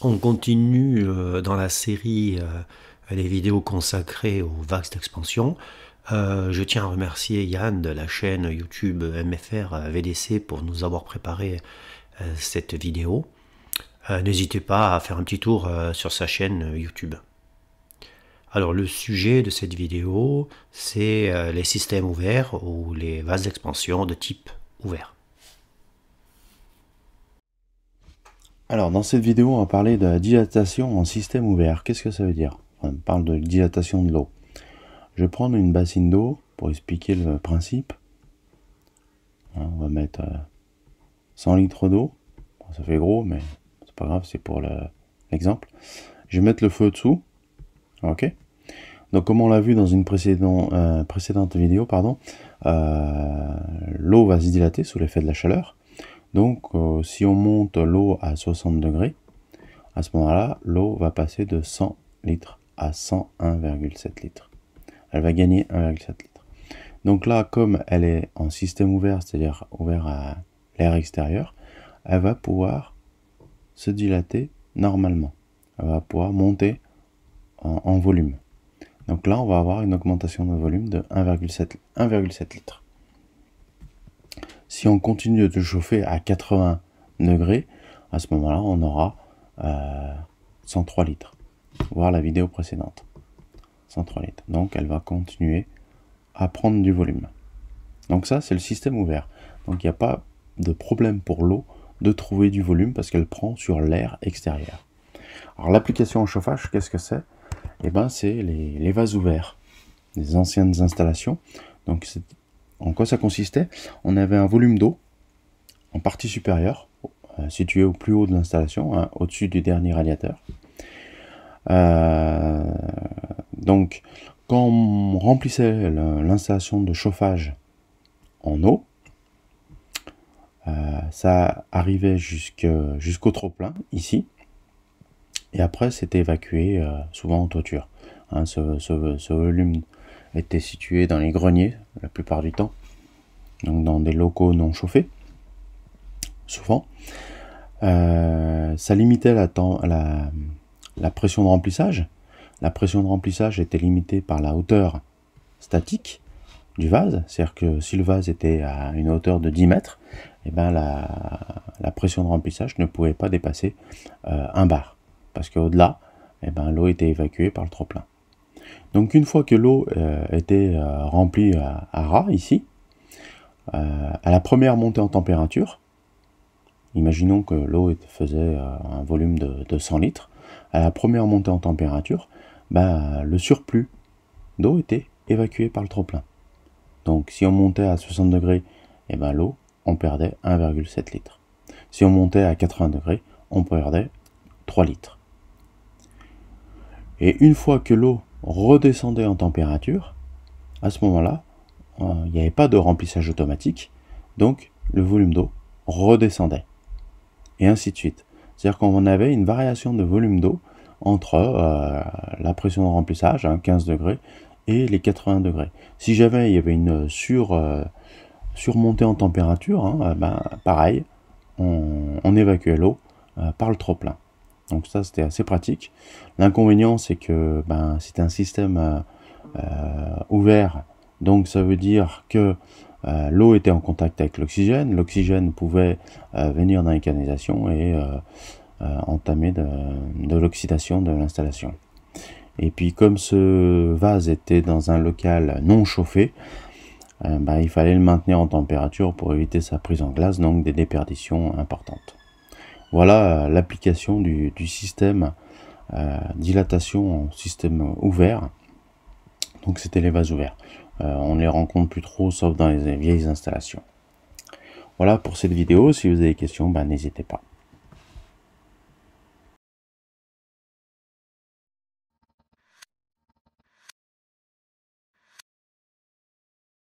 On continue dans la série les vidéos consacrées aux vagues d'expansion. Je tiens à remercier Yann de la chaîne YouTube MFR VDC pour nous avoir préparé cette vidéo. N'hésitez pas à faire un petit tour sur sa chaîne YouTube. Alors le sujet de cette vidéo, c'est les systèmes ouverts ou les vases d'expansion de type ouvert. Alors, dans cette vidéo, on va parler de la dilatation en système ouvert. Qu'est-ce que ça veut dire? On parle de dilatation de l'eau. Je vais prendre une bassine d'eau pour expliquer le principe. On va mettre 100 litres d'eau. Bon, ça fait gros, mais c'est pas grave, c'est pour l'exemple. Je vais mettre le feu dessous. Ok. Donc, comme on l'a vu dans une précédente vidéo, l'eau va se dilater sous l'effet de la chaleur. Donc, si on monte l'eau à 60 degrés, à ce moment-là, l'eau va passer de 100 litres à 101,7 litres. Elle va gagner 1,7 litres. Donc là, comme elle est en système ouvert, c'est-à-dire ouvert à l'air extérieur, elle va pouvoir se dilater normalement. Elle va pouvoir monter en volume. Donc là, on va avoir une augmentation de volume de 1,7 litres. Si on continue de chauffer à 80 degrés, à ce moment-là, on aura 103 litres. Voir la vidéo précédente. 103 litres. Donc, elle va continuer à prendre du volume. Donc ça, c'est le système ouvert. Donc, il n'y a pas de problème pour l'eau de trouver du volume parce qu'elle prend sur l'air extérieur. Alors, l'application au chauffage, qu'est-ce que c'est? Eh bien, c'est les vases ouverts. Les anciennes installations. Donc, en quoi ça consistait? On avait un volume d'eau en partie supérieure, situé au plus haut de l'installation, hein, au-dessus du dernier radiateur. Donc, quand on remplissait l'installation de chauffage en eau, ça arrivait jusqu'au trop-plein, ici, et après c'était évacué souvent en toiture. Hein, ce volume était situé dans les greniers la plupart du temps, donc dans des locaux non chauffés, souvent. Ça limitait la pression de remplissage. La pression de remplissage était limitée par la hauteur statique du vase, c'est-à-dire que si le vase était à une hauteur de 10 mètres, eh ben la pression de remplissage ne pouvait pas dépasser 1 bar, parce qu'au-delà, eh ben, l'eau était évacuée par le trop-plein. Donc une fois que l'eau était remplie à ras, ici, à la première montée en température, imaginons que l'eau faisait un volume de 100 litres, à la première montée en température, ben, le surplus d'eau était évacué par le trop-plein. Donc si on montait à 60 degrés, eh ben, l'eau, on perdait 1,7 litres. Si on montait à 80 degrés, on perdait 3 litres. Et une fois que l'eau redescendait en température, à ce moment-là, il n'y avait pas de remplissage automatique, donc le volume d'eau redescendait. Et ainsi de suite. C'est-à-dire qu'on avait une variation de volume d'eau entre la pression de remplissage, 15 degrés, et les 80 degrés. Si jamais il y avait une surmontée en température, ben, pareil, on évacuait l'eau par le trop-plein. Donc ça, c'était assez pratique. L'inconvénient, c'est que ben, c'est un système ouvert, donc ça veut dire que l'eau était en contact avec l'oxygène. L'oxygène pouvait venir dans les canalisations et entamer de l'oxydation de l'installation. Et puis comme ce vase était dans un local non chauffé, ben, il fallait le maintenir en température pour éviter sa prise en glace, donc des déperditions importantes. Voilà l'application du système dilatation en système ouvert. Donc c'était les vases ouverts. On ne les rencontre plus trop, sauf dans les vieilles installations. Voilà pour cette vidéo. Si vous avez des questions, ben, n'hésitez pas.